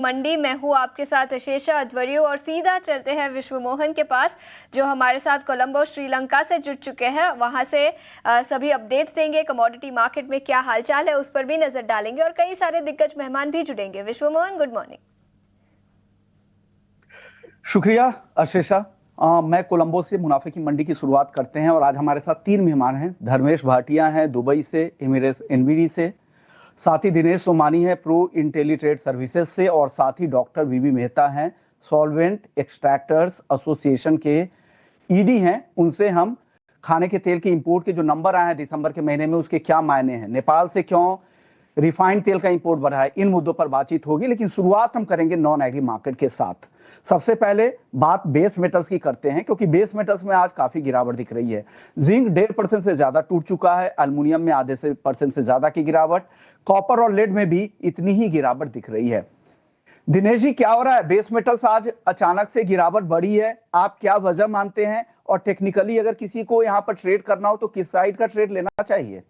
मंडी में हूँ आपके साथ अशेषा अध्वर्यु और सीधा चलते हैं विश्व मोहन के पास जो हमारे साथ कोलंबो श्रीलंका से जुड़ चुके हैं। वहां से सभी अपडेट्स देंगे, कमोडिटी मार्केट में क्या हालचाल है उस पर भी नजर डालेंगे और कई सारे दिग्गज मेहमान भी जुड़ेंगे। विश्व मोहन, गुड मॉर्निंग। शुक्रिया अशेषा। मैं कोलंबो से मुनाफे की मंडी की शुरुआत करते हैं और आज हमारे साथ 3 मेहमान हैं। धर्मेश भाटिया हैं दुबई से, एमिरेट्स एनवीडी से, साथ ही दिनेश सोमानी है प्रो इंटेलीट्रेड सर्विसेज से और साथ ही डॉक्टर वीवी मेहता हैं सॉल्वेंट एक्सट्रैक्टर्स एसोसिएशन के ईडी हैं। उनसे हम खाने के तेल के इंपोर्ट के जो नंबर आए हैं दिसंबर के महीने में उसके क्या मायने हैं, नेपाल से क्यों रिफाइंड तेल का इंपोर्ट बढ़ा है, इन मुद्दों पर बातचीत होगी। लेकिन शुरुआत हम करेंगे नॉन एग्री मार्केट के साथ। सबसे पहले बात बेस मेटल्स की करते हैं क्योंकि बेस मेटल्स में आज काफी गिरावट दिख रही है। जिंक 1.5% से ज्यादा टूट चुका है, एल्युमिनियम में आधे से % से ज्यादा की गिरावट, कॉपर और लेड में भी इतनी ही गिरावट दिख रही है। दिनेश जी, क्या हो रहा है? बेस मेटल्स आज अचानक से गिरावट बढ़ी है, आप क्या वजह मानते हैं? और टेक्निकली अगर किसी को यहाँ पर ट्रेड करना हो तो किस साइड का ट्रेड लेना चाहिए?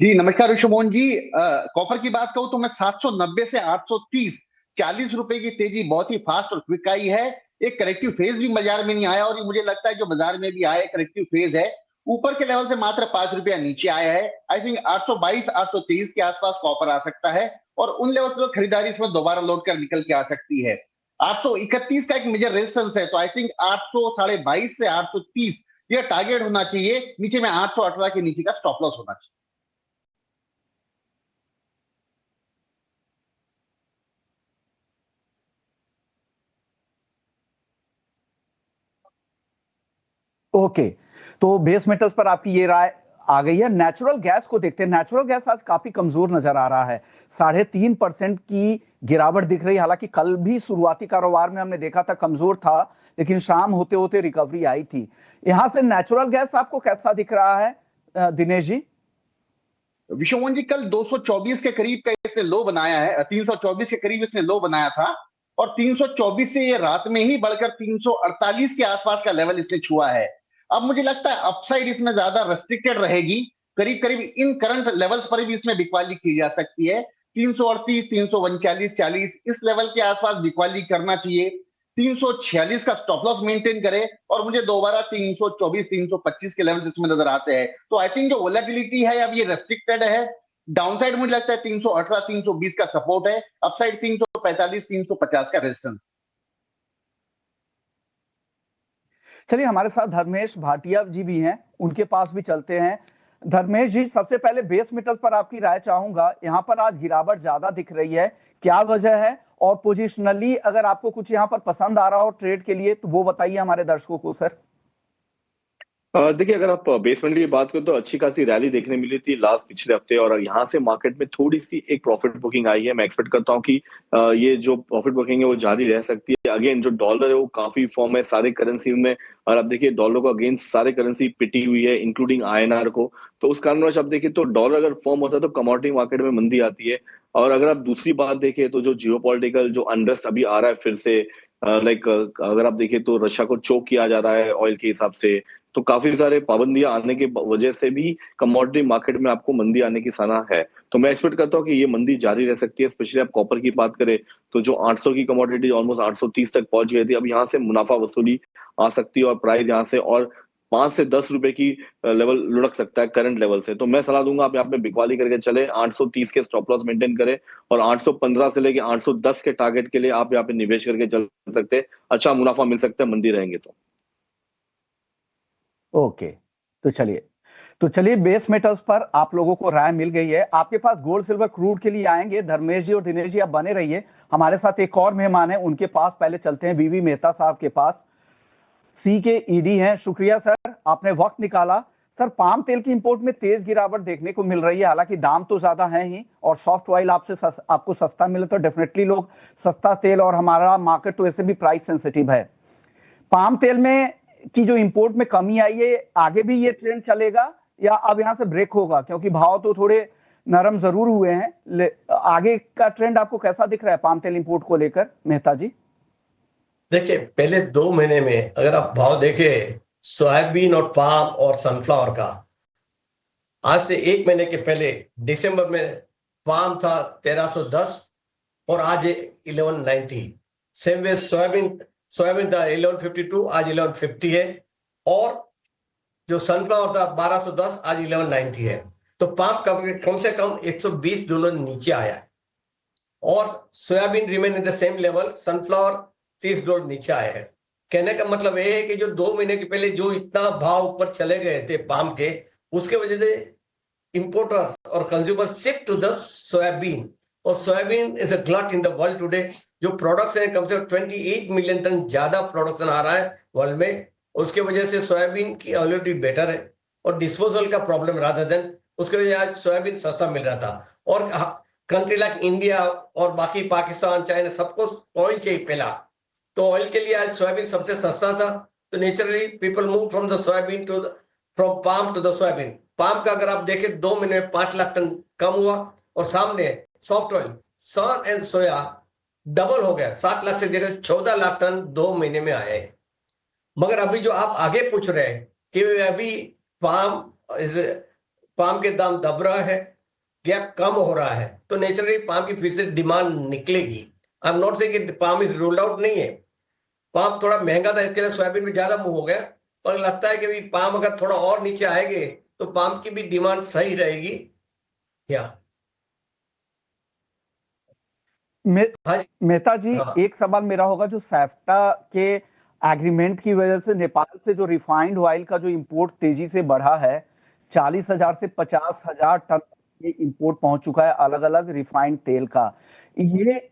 जी नमस्कार ऋषभमोहन जी। कॉपर की बात कहूं तो मैं 790 से 830 40 रुपए की तेजी बहुत ही फास्ट और क्विक आई है। एक करेक्टिव फेज भी बाजार में नहीं आया और मुझे लगता है जो बाजार में भी आया करेक्टिव फेज है। ऊपर के लेवल से मात्र 5 रुपया नीचे आया है। आई थिंक 822 823 के आसपास कॉपर आ सकता है और उन लेवल पर खरीदारी इसमें दोबारा लौट कर निकल के आ सकती है। 831 का एक मेजर रेजिस्टेंस है, तो आई थिंक 822 से 830 यह टारगेट होना चाहिए। नीचे में 818 के नीचे का स्टॉप लॉस होना चाहिए। ओके, तो बेस मेटल्स पर आपकी ये राय आ गई है। नेचुरल गैस को देखते हैं। नेचुरल गैस आज काफी कमजोर नजर आ रहा है, 3.5% की गिरावट दिख रही है। हालांकि कल भी शुरुआती कारोबार में हमने देखा था कमजोर था, लेकिन शाम होते होते रिकवरी आई थी। यहां से नेचुरल गैस आपको कैसा दिख रहा है दिनेश जी? विश्वमोहन जी, कल 224 के करीब का इसने लो बनाया है, 324 के करीब इसने लो बनाया था और 324 से ये रात में ही बढ़कर 348 के आसपास का लेवल इसने छुआ है। अब मुझे लगता है अपसाइड इसमें ज्यादा रेस्ट्रिक्टेड रहेगी, करीब करीब इन करंट लेवल्स पर भी इसमें बिकवाली की जा सकती है। 338 339 40 इस लेवल के आसपास बिकवाली करना चाहिए। 346 का स्टॉप लॉस मेंटेन करे और मुझे दोबारा 324 325 के लेवल इसमें नजर आते हैं। तो आई थिंक जो वोलेटिलिटी है अब ये रेस्ट्रिक्टेड है। डाउनसाइड मुझे लगता है 318 320 का सपोर्ट है, अपसाइड 345 350 का रेजिस्टेंस। चलिए, हमारे साथ धर्मेश भाटिया जी भी हैं, उनके पास भी चलते हैं। धर्मेश जी, सबसे पहले बेस मेटल्स पर आपकी राय चाहूंगा। यहाँ पर आज गिरावट ज्यादा दिख रही है, क्या वजह है? और पोजिशनली अगर आपको कुछ यहाँ पर पसंद आ रहा हो ट्रेड के लिए तो वो बताइए हमारे दर्शकों को सर। देखिए, अगर आप बेसमेंट की बात करें तो अच्छी खासी रैली देखने मिली थी लास्ट पिछले हफ्ते और यहाँ से मार्केट में थोड़ी सी एक प्रॉफिट बुकिंग आई है। मैं एक्सपेक्ट करता हूँ कि ये जो प्रॉफिट बुकिंग है वो जारी रह सकती है। अगेन जो डॉलर है वो काफी फॉर्म है सारे करेंसी में, और आप देखिए डॉलर को अगेंस्ट सारे करेंसी पिटी हुई है इंक्लूडिंग आईएनआर को। तो उस कारणवश आप देखिए तो डॉलर अगर फॉर्म होता है तो कमोडिटी मार्केट में मंदी आती है। और अगर आप दूसरी बात देखें तो जो जियोपॉलिटिकल जो अनरेस्ट अभी आ रहा है फिर से, लाइक अगर आप देखिए तो रशिया को चोक किया जा रहा है ऑयल के हिसाब से, तो काफी सारे पाबंदियां आने की वजह से भी कमोडिटी मार्केट में आपको मंदी आने की सना है। तो मैं एक्सपेक्ट करता हूँ कि ये मंदी जारी रह सकती है। स्पेशली आप कॉपर की बात करें तो जो 800 की कमोडिटी ऑलमोस्ट 830 तक पहुंच गई थी, अब यहाँ से मुनाफा वसूली आ सकती है और प्राइस यहाँ से और 5 से 10 रुपए की लेवल लुढ़क सकता है करंट लेवल से। तो मैं सलाह दूंगा आप यहाँ पे बिकवाली करके चले, 830 के स्टॉप लॉस मेंटेन करें और 815 से लेके 810 के टारगेट के लिए आप यहाँ पे निवेश करके चल सकते हैं। अच्छा मुनाफा मिल सकता है मंदी रहेंगे तो। ओके, तो चलिए बेस मेटल्स पर आप लोगों को राय मिल गई है। आपके पास गोल्ड सिल्वर क्रूड के लिए आएंगे धर्मेश जी और दिनेश जी, आप बने रहिए। हमारे साथ एक और मेहमान है, उनके पास पहले चलते हैं। वीवी मेहता साहब के पास, सी के ईडी हैं। शुक्रिया सर, आपने वक्त निकाला। सर, पाम तेल की इंपोर्ट में तेज गिरावट देखने को मिल रही है। हालांकि दाम तो ज्यादा है ही और सॉफ्ट ऑयल आपको सस्ता मिले तो डेफिनेटली लोग सस्ता तेल, और हमारा मार्केट तो ऐसे भी प्राइस सेंसिटिव है। पाम तेल में की जो इंपोर्ट में कमी आई है, आगे भी ये ट्रेंड चलेगा या अब यहां से ब्रेक होगा? क्योंकि भाव तो थोड़े नरम जरूर हुए हैं, आगे का ट्रेंड आपको कैसा दिख रहा है पाम तेल इंपोर्ट को लेकर मेहता जी? देखिए, पहले 2 महीने में अगर आप भाव देखें सोयाबीन और पाम और सनफ्लावर का, आज से 1 महीने के पहले दिसंबर में पाम था 1310 और आज 1190। सेम वे सोयाबीन था 1152, आज 1150 है। और जो सनफ्लावर था 1210, आज 1190 है। तो पाम कम से कम $120 नीचे आया है। और soybean remain in the same level, sunflower $30 नीचे आए हैं। कहने का मतलब ये है कि जो 2 महीने के पहले जो इतना भाव ऊपर चले गए थे पाम के, उसके वजह से इंपोर्टर्स और consumer shift to the soybean. और soybean is a glut in the world today. जो प्रोडक्ट्स हैं, कम से कम 28 मिलियन टन ज्यादा प्रोडक्शन आ रहा है वर्ल्ड में। उसके वजह से सोयाबीन की अवेलेबिलिटी बेटर है और डिस्पोजल का प्रॉब्लम रहा देन उसके वजह से आज सोयाबीन सस्ता मिल रहा था। और कंट्री लाइक इंडिया और बाकी पाकिस्तान, चाइना, सबको ऑयल चाहिए पहला। तो ऑयल के लिए आज सोयाबीन सबसे सस्ता था। तो naturally people move from the soyabean to from palm to the soyabean. Palm का अगर आप देखें 2 महीने में 5 लाख टन कम हुआ। और सामने soft oil, sun and soya double हो गया, 7 लाख से जगह 14 लाख टन 2 महीने में आए। मगर अभी जो आप आगे पूछ रहे हैं कि अभी पाम पाम के दाम दब रहा है, गैप कम हो रहा है, तो नेचुरली पाम की फिर से डिमांड निकलेगी। आई एम नॉट सेइंग कि पाम इज रूल्ड आउट नहीं है। पाम थोड़ा महंगा था, इसके लिए सोयाबीन में ज्यादा मूव हो गया। पर लगता है कि पाम अगर थोड़ा और नीचे आएंगे तो पाम की भी डिमांड सही रहेगी। या हाँ जी। मेहता जी, हाँ एक सवाल मेरा होगा, जो सैफ्टा के एग्रीमेंट की वजह से नेपाल से जो रिफाइंड ऑयल का जो इंपोर्ट तेजी से बढ़ा है, 40,000 से 50,000 टन ये इंपोर्ट पहुंच चुका है अलग अलग रिफाइंड तेल का। ये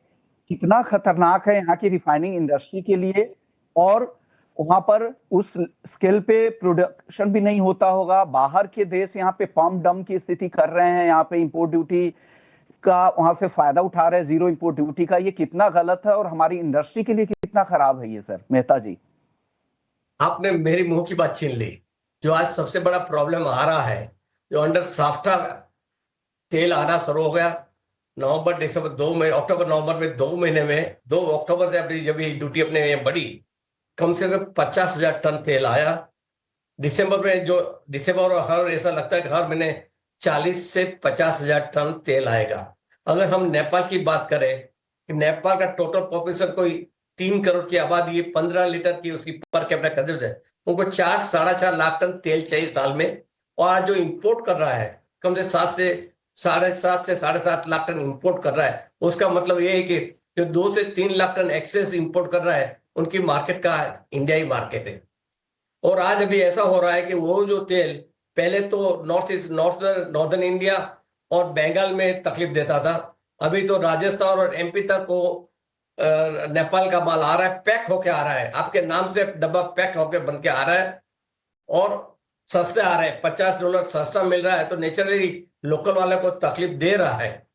कितना खतरनाक है यहाँ की रिफाइनिंग इंडस्ट्री के लिए? और वहां पर उस स्केल पे प्रोडक्शन भी नहीं होता होगा। बाहर के देश यहाँ पे पम्प डंप की स्थिति कर रहे हैं, यहाँ पे इंपोर्ट ड्यूटी का वहां से फायदा उठा रहे हैं, जीरो इंपोर्ट ड्यूटी का। ये कितना गलत है और हमारी इंडस्ट्री के लिए कितना खराब है ये सर, मेहता जी? आपने मेरी मुंह की बात छीन ली। जो आज सबसे बड़ा प्रॉब्लम आ रहा है, जो अंडर साफ्टा तेल आना शुरू हो गया नवंबर दिसंबर 2 महीने, अक्टूबर नवंबर में 2 महीने में, 2 अक्टूबर से अभी जब ये ड्यूटी अपने ये बढ़ी, कम से कम 50,000 टन तेल आया। दिसंबर में जो दिसंबर और हर ऐसा लगता है कि हर महीने 40 से 50,000 टन तेल आएगा। अगर हम नेपाल की बात करें कि नेपाल का टोटल पॉपुलेशन कोई 3 करोड़ की आबादी है, 15 लीटर की उसकी पर कैपिटा कंजम्पशन है, उनको 4-4.5 लाख टन तेल चाहिए साल में। और आज जो इंपोर्ट कर रहा है कम से 7 से 7.5 लाख टन इंपोर्ट कर रहा है। उसका मतलब ये है कि जो 2 से 3 लाख टन एक्सेस इंपोर्ट कर रहा है, उनकी मार्केट का इंडिया ही मार्केट है। और आज अभी ऐसा हो रहा है कि वो जो तेल पहले तो नॉर्दर्न इंडिया और बंगाल में तकलीफ देता था, अभी तो राजस्थान और एमपी तक वो नेपाल का माल आ रहा है, पैक होके आ रहा है, आपके नाम से डब्बा पैक होके बन के आ रहा है। और सस्ते आ रहे हैं, $50 सस्ता मिल रहा है। तो नेचुरली लोकल वाले को तकलीफ दे रहा है।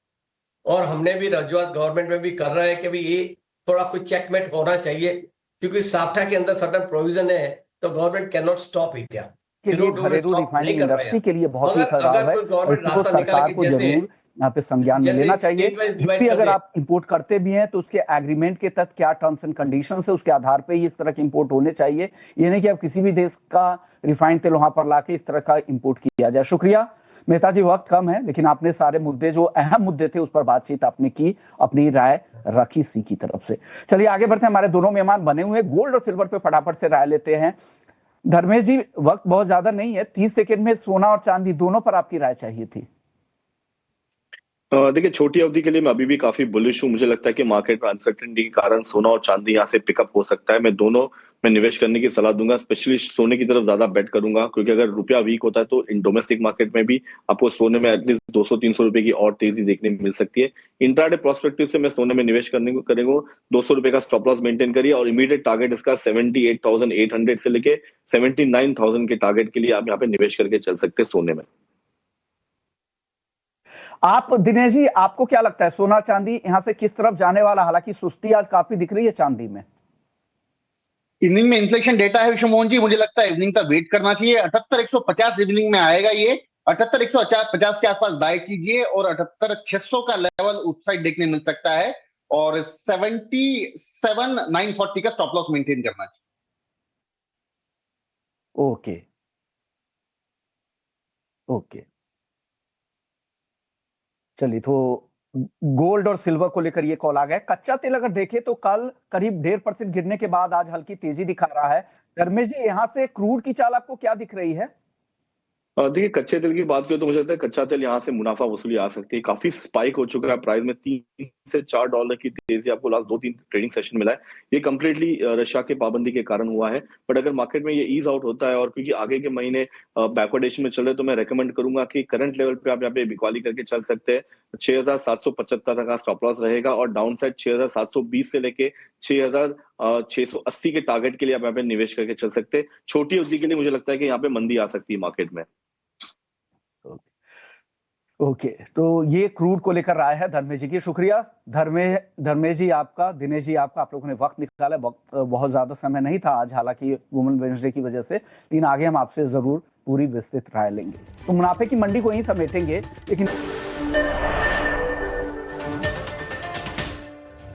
और हमने भी रजूआत गवर्नमेंट में भी कर रहे हैं कि भाई ये थोड़ा कुछ चेकमेट होना चाहिए, क्योंकि साफ्टा के अंदर सर्टेन प्रोविजन है। तो government can not stop India, के लिए घरेलू स्टॉप नहीं रिफाइनिंग कर पाया। इंडस्ट्री के लिए बहुत ही मगर खराब अगर है कोई और गवर्नमेंट इसको रास्ता निकाले सरकार कि को जैसे जरूर यहाँ पे संज्ञान में लेना चाहिए। स्टेट वाइज जो डिवाइड भी कर अगर दे। आप इंपोर्ट करते भी हैं तो उसके एग्रीमेंट के तहत क्या टर्म्स एंड कंडीशंस है, उसके आधार पे ही इस तरह के इंपोर्ट होने चाहिए। ये नहीं कि आप किसी भी देश का रिफाइंड तेल वहां पर लाके इस तरह का इंपोर्ट किया जाए। शुक्रिया मेहता जी, वक्त कम है लेकिन आपने सारे मुद्दे, जो अहम मुद्दे थे, उस पर बातचीत आपने की, अपनी राय रखी सी की तरफ से। चलिए आगे बढ़ते हैं, हमारे दोनों मेहमान बने हुए गोल्ड और सिल्वर पे फटाफट से राय लेते हैं। धर्मेश जी, वक्त बहुत ज्यादा नहीं है, 30 सेकंड में सोना और चांदी दोनों पर आपकी राय चाहिए थी। देखिए, छोटी अवधि के लिए मैं अभी भी काफी बुलिश हूँ। मुझे लगता है कि मार्केट में अनसर्टेनिटी के कारण सोना और चांदी यहाँ से पिकअप हो सकता है। मैं दोनों में निवेश करने की सलाह दूंगा, स्पेशली सोने की तरफ ज्यादा बेट करूंगा, क्योंकि अगर रुपया वीक होता है तो इन डोमेस्टिक मार्केट में भी आपको सोने में एटलीस्ट 200-300 रुपए की और तेजी देखने को मिल सकती है। इंट्राडे प्रोस्पेक्टिव से मैं सोने में निवेश करने को करेंगे। 200 रुपए का स्टॉप लॉस मेंटेन करिए और इमीडिएट टारगेट इसका 78,800 से लेके 79,000 के टारगेट के लिए आप यहाँ पे निवेश करके चल सकते हैं सोने में। आप दिनेश जी, आपको क्या लगता है सोना चांदी यहां से किस तरफ जाने वाला? हालांकि सुस्ती आज काफी दिख रही है चांदी में। इवनिंग में इन्फ्लेशन डेटा है विश्वमोहन जी, मुझे लगता है इवनिंग का वेट करना चाहिए। 78,150 इवनिंग में आएगा ये। 78,150 के आसपास बाय कीजिए और 78,600 का लेवल उस साइड देखने मिल सकता है। और 77,940 का स्टॉप लॉस मेंटेन करना चाहिए। ओके ओके, चलिए तो गोल्ड और सिल्वर को लेकर ये कॉल आ गया है। कच्चा तेल अगर देखें तो कल करीब 1.5% गिरने के बाद आज हल्की तेजी दिखा रहा है। धर्मेश जी, यहाँ से क्रूड की चाल आपको क्या दिख रही है? देखिए, कच्चे तेल की बात करें तो मुझे लगता है कच्चा तेल यहाँ से मुनाफा वसूली आ सकती है। काफी स्पाइक हो चुका है प्राइस में, $3 से $4 की तेजी आपको लास्ट 2-3 ट्रेडिंग सेशन मिला है। ये कंप्लीटली रशिया के पाबंदी के कारण हुआ है। बट अगर मार्केट में ये ईज आउट होता है और क्योंकि आगे के महीने बैकवर्डेशन में चल रहे, तो मैं रेकमेंड करूंगा कि करंट लेवल पे आप यहाँ पे बिकवाली करके चल सकते हैं। 6,775 तक का स्टॉप लॉस रहेगा और डाउन साइड 6,720 से लेके 6,680 के टारगेट के लिए आप यहाँ पे निवेश करके चल सकते हैं। छोटी अवधि के लिए मुझे लगता है कि यहाँ पे मंदी आ सकती है मार्केट में। ओके, तो ये क्रूड को लेकर राय है धर्मेश जी की। शुक्रिया धर्मेश जी आपका, दिनेश जी आपका, आप लोगों ने वक्त निकाला। बहुत ज्यादा समय नहीं था आज, हालांकि वुमेन वेडनेसडे की वजह से, लेकिन आगे हम आपसे जरूर पूरी विस्तृत राय लेंगे। तो मुनाफे की मंडी को यहीं समेटेंगे, लेकिन